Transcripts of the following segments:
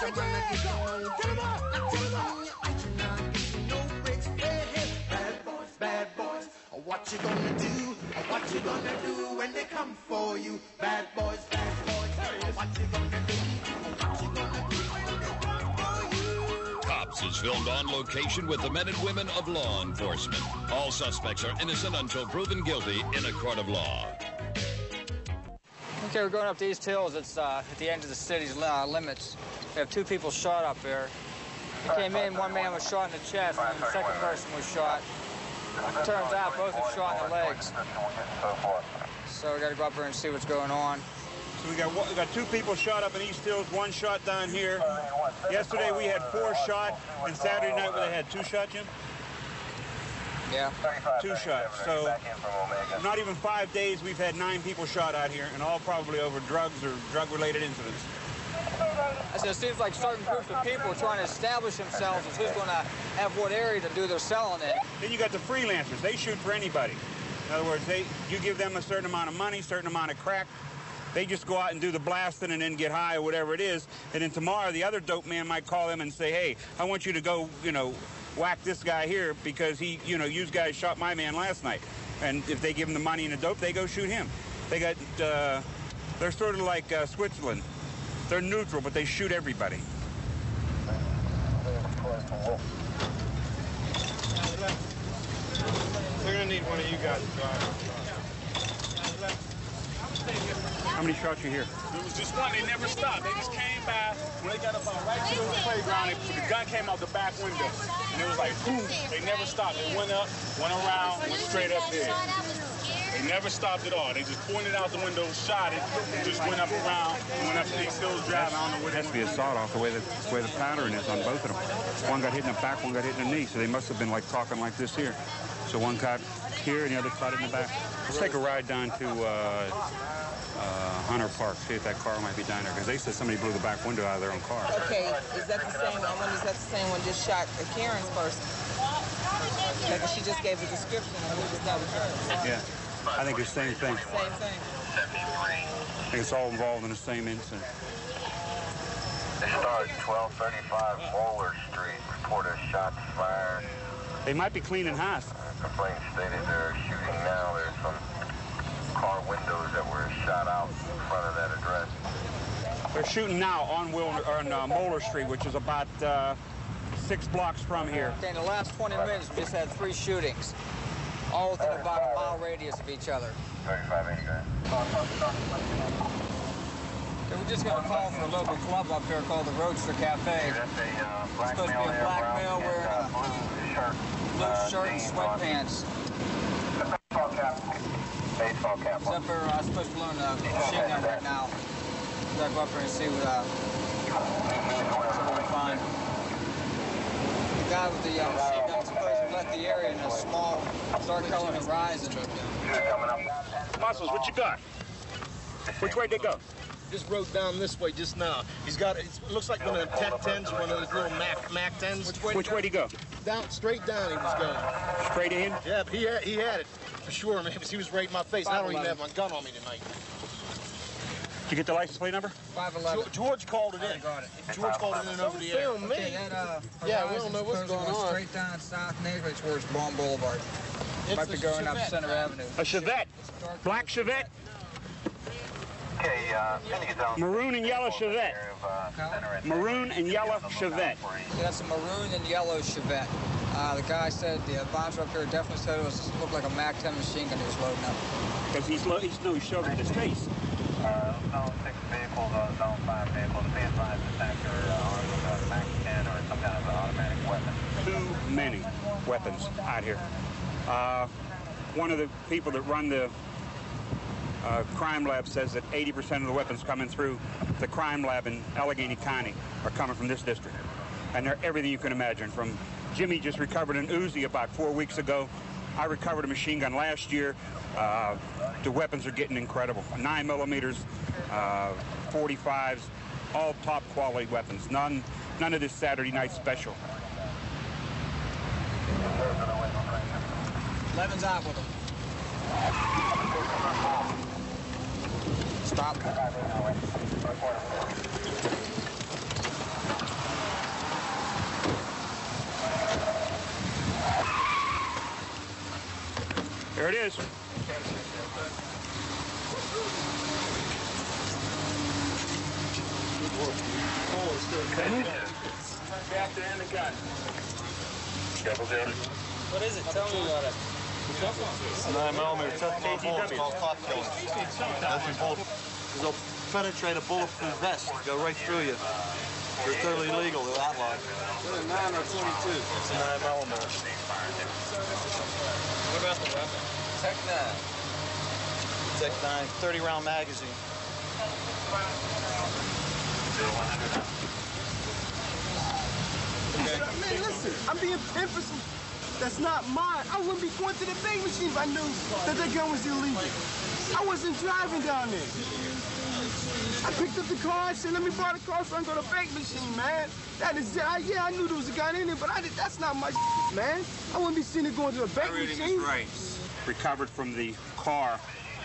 Put your hands up! Get him up! Get him up! Bad boys, what you gonna do? What you gonna do when they come for you? Bad boys, what you gonna do? What you gonna do when they come for you? Cops is filmed on location with the men and women of law enforcement. All suspects are innocent until proven guilty in a court of law. Okay, we're going up to East Hills. It's at the end of the city's limits. We have 2 people shot up there. We came in, one man was shot in the chest, and the second person was shot. Turns out both are shot in the legs. So we got to go up there and see what's going on. So we got 2 people shot up in East Hills, 1 shot down here. Yesterday we had 4 shot, and Saturday night they had 2 shot, Jim? Yeah. 2 shots. So not even 5 days we've had 9 people shot out here, and all probably over drugs or drug-related incidents. So it seems like certain groups of people are trying to establish themselves as who's going to have what area to do their selling in. Then you got the freelancers. They shoot for anybody. In other words, you give them a certain amount of money, certain amount of crack. They just go out and do the blasting and then get high or whatever it is. And then tomorrow, the other dope man might call them and say, hey, I want you to go, whack this guy here because he, you guys shot my man last night. And if they give him the money and the dope, they go shoot him. They got, they're sort of like Switzerland. They're neutral, but they shoot everybody. We're gonna need one of you guys to drive. How many shots you hear? There was just one. They never stopped. They just came by. When they got about right to the playground, the gun came out the back window. And it was like, boom. They never stopped. They went up, went around, went straight up there. They never stopped at all. They just pointed out the window, shot it, and just went up around, went up to East Hills Drive. I don't know where it has to be a sawed-off the way the pattern is on both of them. One got hit in the back, one got hit in the knee, so they must have been like talking like this here. So one got here and the other caught it in the back. Let's take a ride down to Hunter Park, see if that car might be down there, because they said somebody blew the back window out of their own car. Okay, is that the same one? Is that the same one just shot Karen's person? Because she just gave the description and we just got her. Yeah, I think it's the same thing. Same thing. I think it's all involved in the same incident. They start 1235 Moeller Street. Reporter shots fired. They might be cleaning house. Complaint stated they're shooting now. There's some car windows that were shot out in front of that address. They're shooting now on Moeller Street, which is about 6 blocks from here. Okay, in the last 20 minutes, we just had 3 shootings, all within about a mile radius of each other. 3580, guys. Okay, we're just going to call for a local club up here called the Roadster Cafe. That's a It's supposed to be a black male wearing a blue shirt and sweatpants. Baseball cap. He's up there, supposed to blow a machine gun right now. We'll go up there and see what we find. The guy with the machine gun supposed to left the area in a small, dark color horizon. Muscles, what you got? Which way they go? Just rode down this way just now. He's got, it looks like one of the Tech-10s, one of those little Mac 10s. Which way did he go? Down, straight down he was going. Straight in? Yeah, but he had it, for sure, man, because he was right in my face. I don't even have my gun on me tonight. Did you get the license plate number? 511. George called it in. I got it. George called it in over the air. Film me. Okay, that, Yeah, we don't know what's going on. Straight down south neighborhood towards Baum Boulevard. Might be going up Center Avenue. A Chevette. Black Chevette. Okay, Maroon and yellow Chevette. Maroon and yellow Chevette. Yeah, that's a maroon and yellow Chevette. The guy said, the advisor up here definitely said it looked like a Mac 10 machine gun he was loading up. Because he showed it in his face. Zone 6 vehicles, Zone 5 vehicles. Be advised this actor armed with Mac 10 or some kind of automatic weapon. Too many weapons out here. One of the people that run the crime lab says that 80% of the weapons coming through the crime lab in Allegheny County are coming from this district. And they're everything you can imagine. From Jimmy just recovered an Uzi about 4 weeks ago. I recovered a machine gun last year. The weapons are getting incredible. 9mm, 45s, all top quality weapons. None of this Saturday night special. 11's out with him. Stop. There it is. What is it? Tell me about it. It's a 9mm tough bullet called cop killer. They'll penetrate a bulletproof vest, go right through you. They're totally legal. They're outlawed. Is it a 9 or 22? It's a 9mm. What about the weapon? Tech 9. Tech 9, 30-round magazine. Man, listen, I'm being pimped for some that's not mine. I wouldn't be going to the bank machine if I knew that that gun was illegal. I wasn't driving down there. I picked up the car and said, let me borrow the car so I can go to the bank machine, man. That is, yeah, I knew there was a gun in there, but that's not my man. I wouldn't be seen it going to the bank machine. Right. Recovered from the car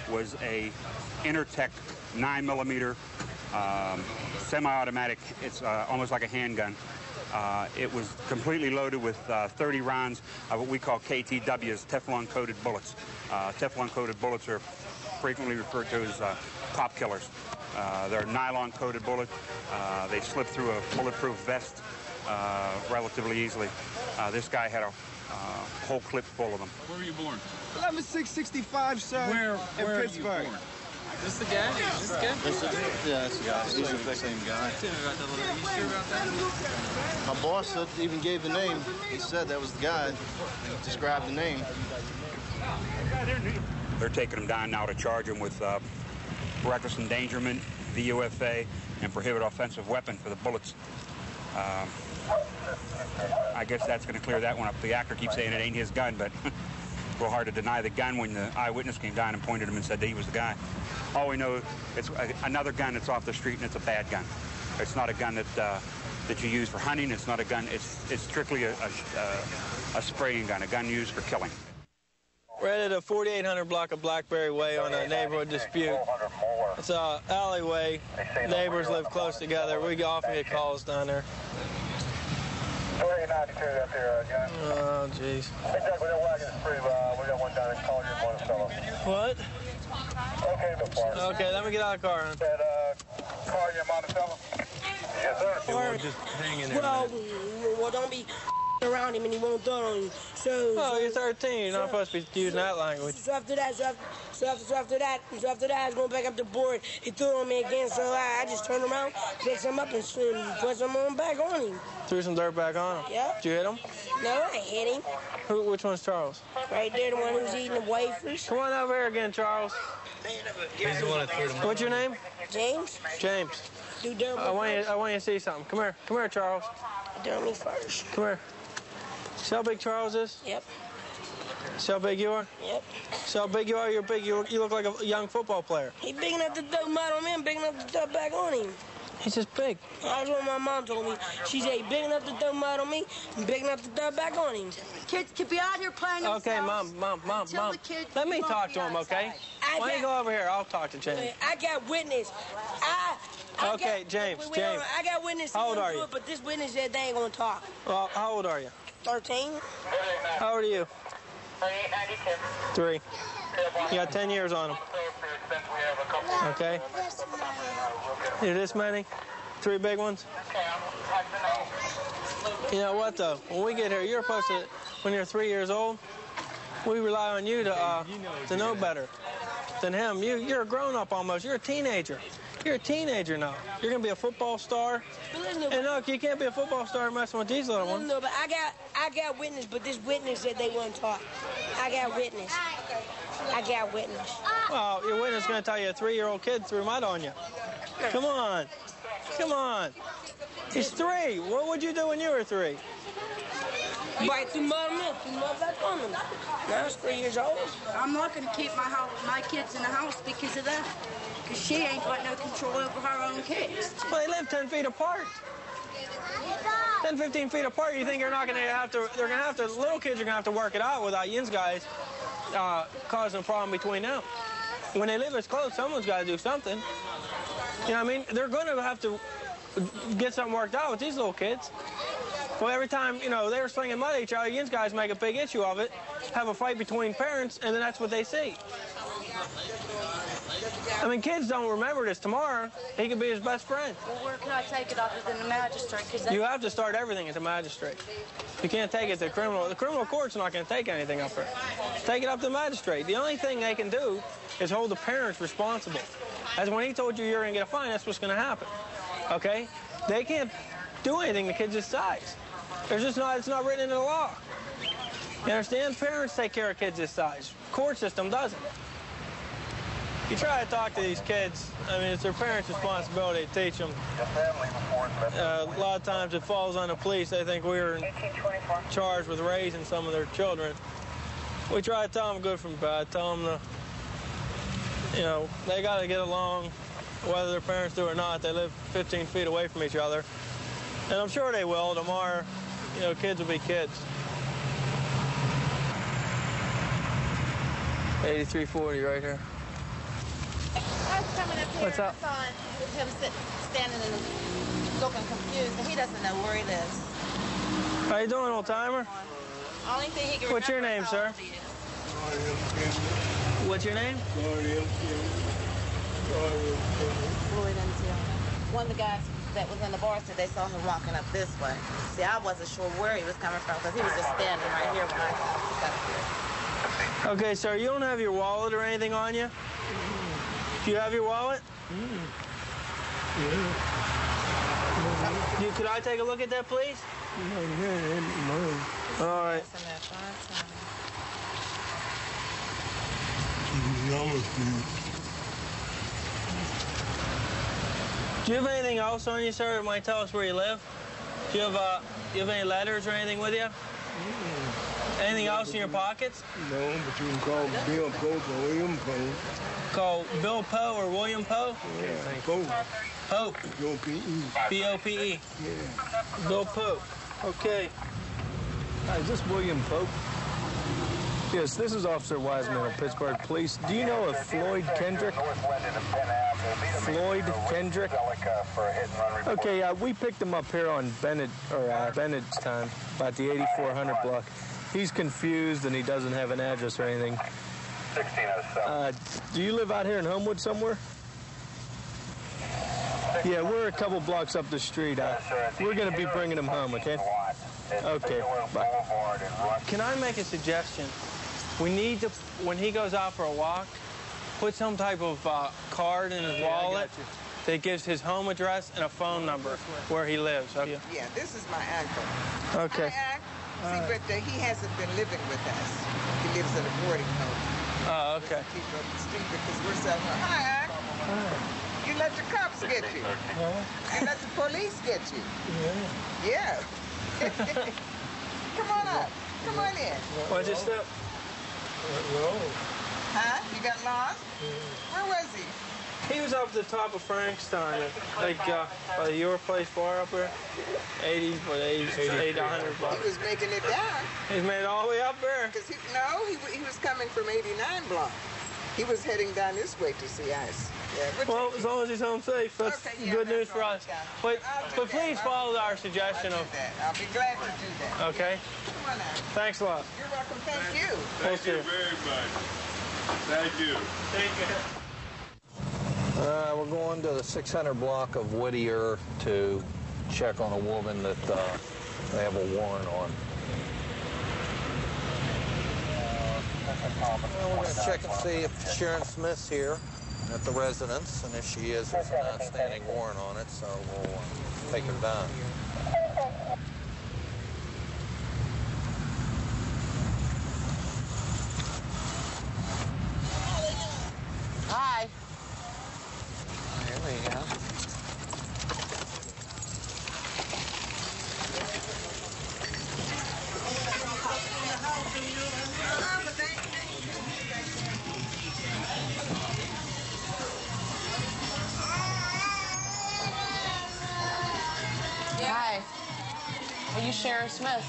was a Intertech 9mm semi-automatic. It's almost like a handgun. It was completely loaded with 30 rounds of what we call KTWs, Teflon-coated bullets. Teflon-coated bullets are frequently referred to as cop killers. They're nylon-coated bullets. They slip through a bulletproof vest relatively easily. This guy had a whole clip full of them. Where were you born? 11665, sir. In Pittsburgh. Is this the guy? Is this the guy? Yeah, that's the guy. He's the same guy. You sure about that? My boss said, even gave the name. He said that was the guy. He described the name. They're taking him down now to charge him with reckless endangerment, VUFA, and prohibited offensive weapon for the bullets. I guess that's going to clear that one up. The actor keeps saying it ain't his gun, but it's a little hard to deny the gun when the eyewitness came down and pointed him and said that he was the guy. All we know, it's another gun that's off the street, and it's a bad gun. It's not a gun that you use for hunting. It's not a gun. It's strictly a spraying gun, a gun used for killing. We're at a 4800 block of Blackberry Way on a neighborhood dispute. It's an alleyway. Neighbors live close together. We often get calls down there. 2892 out there, John. Oh, jeez. Hey, Doug, we got wagons free. We got one down in Collier, Monticello. What? Okay, no problem. Okay, let me get out of the car. Huh? At Collier, Monticello? Yes, sir. We're just hanging there. Well, don't be around him and he won't throw on you. Oh, you're 13. You're not supposed to be using that language. So after that, I was going back up the board. He threw on me again, so I just turned around, picked him up, and put some on back on him. Threw some dirt back on him? Yeah. Did you hit him? No, I hit him. Which one's Charles? Right there, the one who's eating the wafers. Come on over here again, Charles. He's the one that threw them. What's your name? James. James. Do dirt. I want you to see something. Come here. Come here, Charles. Do me first. Come here. See how big Charles is? Yep. See how big you are? Yep. See how big you are? You're big. You look like a young football player. He big enough to throw mud on me. I'm big enough to throw back on him. He's just big. That's what my mom told me. She said, big enough to throw mud on me, and big enough to throw back on him. Kids can be out here playing themselves. Okay, Mom. Let me talk to him, okay? Why don't you go over here? I'll talk to James. I got witness. Okay, James. I got witness. How old are you? But this witness said they ain't gonna talk. Well, how old are you? 13. How old are you? 3. You got 10 years on him. Okay. You this many? 3 big ones? You know what, though? When we get here, you're supposed to, when you're 3 years old, we rely on you to know better than him. You're a grown-up almost. You're a teenager. You're a teenager now. You're going to be a football star. And look, you can't be a football star messing with these little ones. No, but I got witness, but this witness said they wouldn't talk. I got witness. Well, your witness is going to tell you a 3-year-old kid threw mud on you. Come on. He's 3. What would you do when you were 3? Bite through mud on me, threw mud back on him. Now I was 3 years old. I'm not going to keep my kids in the house because of that. Because she ain't got no control over her own kids. Well, they live 10 feet apart. 10, 15 feet apart. You think you're not going to have to, little kids are going to have to work it out without yins guys causing a problem between them. When they live as close, someone's got to do something. You know what I mean? They're going to have to get something worked out with these little kids. Well, every time, you know, they were slinging mud at each other, you guys make a big issue of it, have a fight between parents, and then that's what they see. I mean, kids don't remember this. Tomorrow, he could be his best friend. Well, where can I take it other than the magistrate? You have to start everything at the magistrate. You can't take it to the criminal. The criminal court's not going to take anything up there. Take it up to the magistrate. The only thing they can do is hold the parents responsible. As when he told you you're going to get a fine, that's what's going to happen. Okay? They can't do anything to kids this size. There's just not, it's not written into the law. You understand? Parents take care of kids this size. Court system doesn't. You try to talk to these kids, I mean, it's their parents' responsibility to teach them. A lot of times it falls on the police. They think we're charged with raising some of their children. We try to tell them good from bad, tell them, you know, they got to get along, whether their parents do or not. They live 15 feet away from each other. And I'm sure they will. Tomorrow, you know, kids will be kids. 8340 right here. I was coming up here What's up? and I saw him standing and looking confused, and he doesn't know where he lives. How you doing, old timer? Only thing he can What's your remember name, is sir? how old he is. What's your name? Floyd Untitled. One of the guys that was in the bar said they saw him walking up this way. See, I wasn't sure where he was coming from because he was just standing right here when I got here. Okay, sir, you don't have your wallet or anything on you? Do you have your wallet? Could I take a look at that, please? All right. Do you have anything else on you, sir, that might tell us where you live? Do you have any letters or anything with you? Anything else in your pockets? No, but you can call Bill Pope or William Pope. Call Bill Poe or William Poe? Yeah, Pope. Pope. P-O-P-E. B-O-P-E. Yeah. Bill Pope. Okay. Hi, is this William Pope? Yes, this is Officer Wiseman of Pittsburgh Police. Do you know of Floyd Kendrick? Floyd Kendrick? Okay, we picked him up here on Bennett's time, about the 8400 block. He's confused and he doesn't have an address or anything. Do you live out here in Homewood somewhere? Yeah, we're a couple blocks up the street. We're going to be bringing him home, okay? Okay, bye. Can I make a suggestion? We need to, when he goes out for a walk, put some type of card in his wallet that gives his home address and a phone number where he lives. Okay? Yeah, this is my uncle. Okay. Hi, Unc. See, but he hasn't been living with us. He lives at a boarding home. Oh, okay. Keep up the street because we're selling. Hi, Unc. Hi. You let the cops get you. You let the police get you. Yeah. Come on up. Come on in. What'd you step? Huh? You got lost? Where was he? He was up at the top of Frankstein, like by your place bar up there. 80, 100 blocks. He was making it down. He's made it all the way up there. He was coming from 89 block. He was heading down this way to see us. Yeah, well, as long as he's home safe, that's good news for us. But please follow our suggestion of. I'll be glad to do that. Okay. Come on now. Thanks a lot. You're welcome. Thank you. Thank you very much. Thank you. Thank you. We're going to the 600 block of Whittier to check on a woman that they have a warrant on. We're going to check and see if Sharon Smith's here at the residence, and if she is, there's an outstanding warrant on it, so we'll take her down. Hi. Here we go. Hi. Are you Sharon Smith?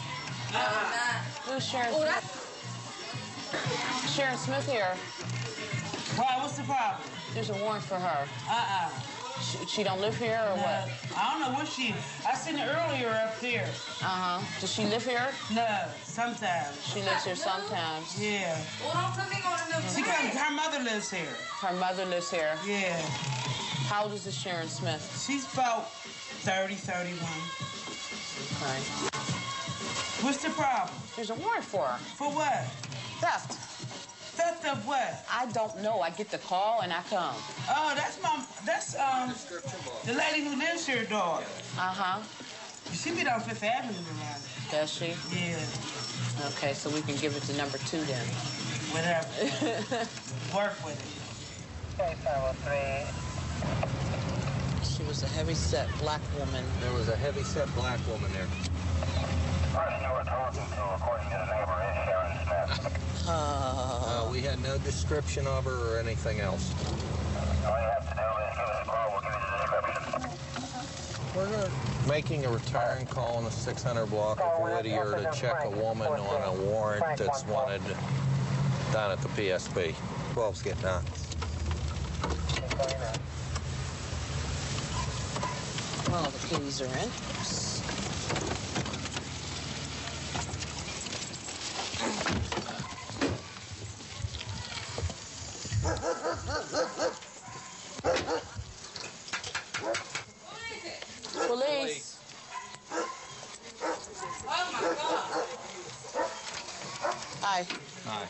No, I'm not. Who's Sharon Smith? Sharon Smith here. Why? What's the problem? There's a warrant for her. She don't live here or what? I don't know where she is. I seen her earlier up there. Uh-huh. Does she live here? No, sometimes. She lives here sometimes. Yeah. Her mother lives here. Her mother lives here? Yeah. How old is this Sharon Smith? She's about 30, 31. Okay. What's the problem? There's a warrant for her. For what? Theft. Theft of what? I don't know. I get the call and I come. Oh, that's the lady who lives here, daughter. Uh-huh. She be down Fifth Avenue around. Does she? Yeah. Okay, so we can give it to number 2 then. Whatever. Work with it. She was a heavy-set black woman. There was a heavy-set black woman there. Person you were talking to, according to the neighbor, is Sharon Smith. We had no description of her or anything else. All you have to do is give us a call. We'll give you the description. We're making a return call on the 600 block of Whittier to check a woman on a warrant that's wanted down at the PSB. 12's getting on. Well, the keys are in. Police. Oh my God. Hi. Hi.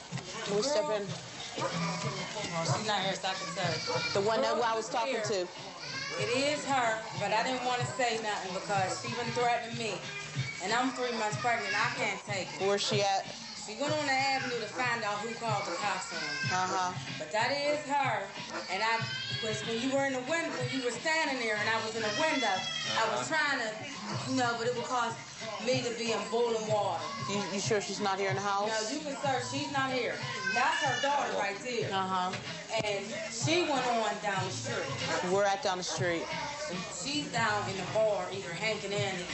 Can we step in? She's not here, so I can tell you. The one that I was talking to. It is her, but I didn't want to say nothing because she been threatening me. And I'm 3 months pregnant. I can't take it. Where's she at? She went on the avenue to find out who called the cops on her. Uh-huh. But that is her. And when you were in the window, when you were standing there and I was in the window, I was trying to, but it would cause me to be in boiling water. You sure she's not here in the house? No, you can search. She's not here. That's her daughter right there. Uh-huh. And she went on down the street. We're at down the street. She's down in the bar, either Hankin' Andy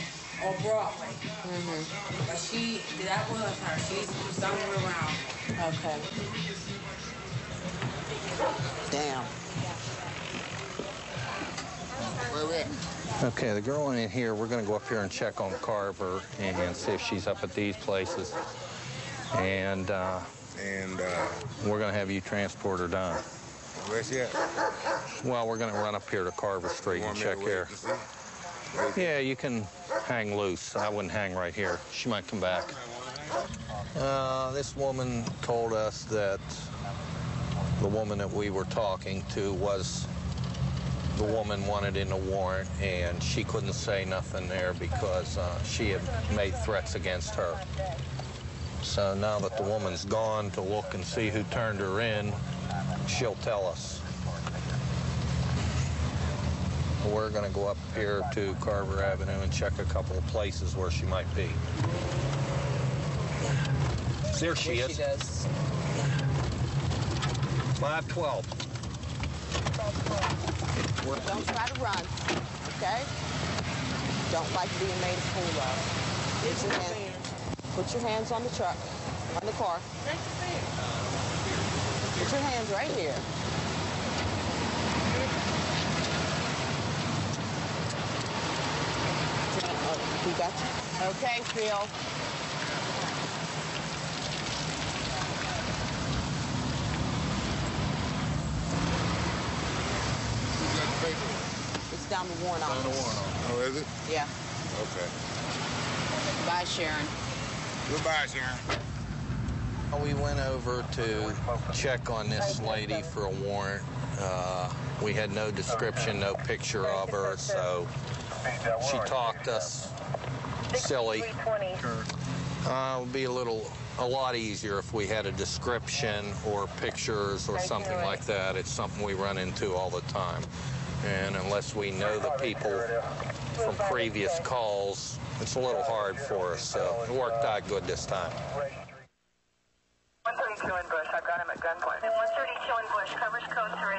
or Broadway. Mm-hmm. But that was her. She's somewhere around. Okay. Damn. Where we at? Okay, the girl in here, we're going to go up here and check on Carver and see if she's up at these places. And we're going to have you transport her down. Where's she at? Well, we're going to run up here to Carver Street and check here. Yeah, you can hang loose. I wouldn't hang right here. She might come back. This woman told us that the woman that we were talking to was the woman wanted in a warrant, and she couldn't say nothing there because she had made threats against her. So now that the woman's gone to look and see who turned her in, she'll tell us. We're going to go up here to Carver Avenue and check a couple of places where she might be. There she is. 512. Don't try to run, okay? Don't like being made a fool of. Put your hands on the truck, on the car. Put your hands right here. We got you. Okay, Phil. It's down the Warrant office. Down the Warrant office. Oh, is it? Yeah. Okay. Bye, Sharon. Goodbye, Sharon. We went over to check on this lady for a warrant. We had no description, no picture of her, so she talked us silly. It would be a lot easier if we had a description or pictures or something like that. It's something we run into all the time. And unless we know the people from previous calls, it's a little hard for us. So it worked out good this time. 132 in Bush. I've got him at gunpoint. 132 in Bush. Covers code 3.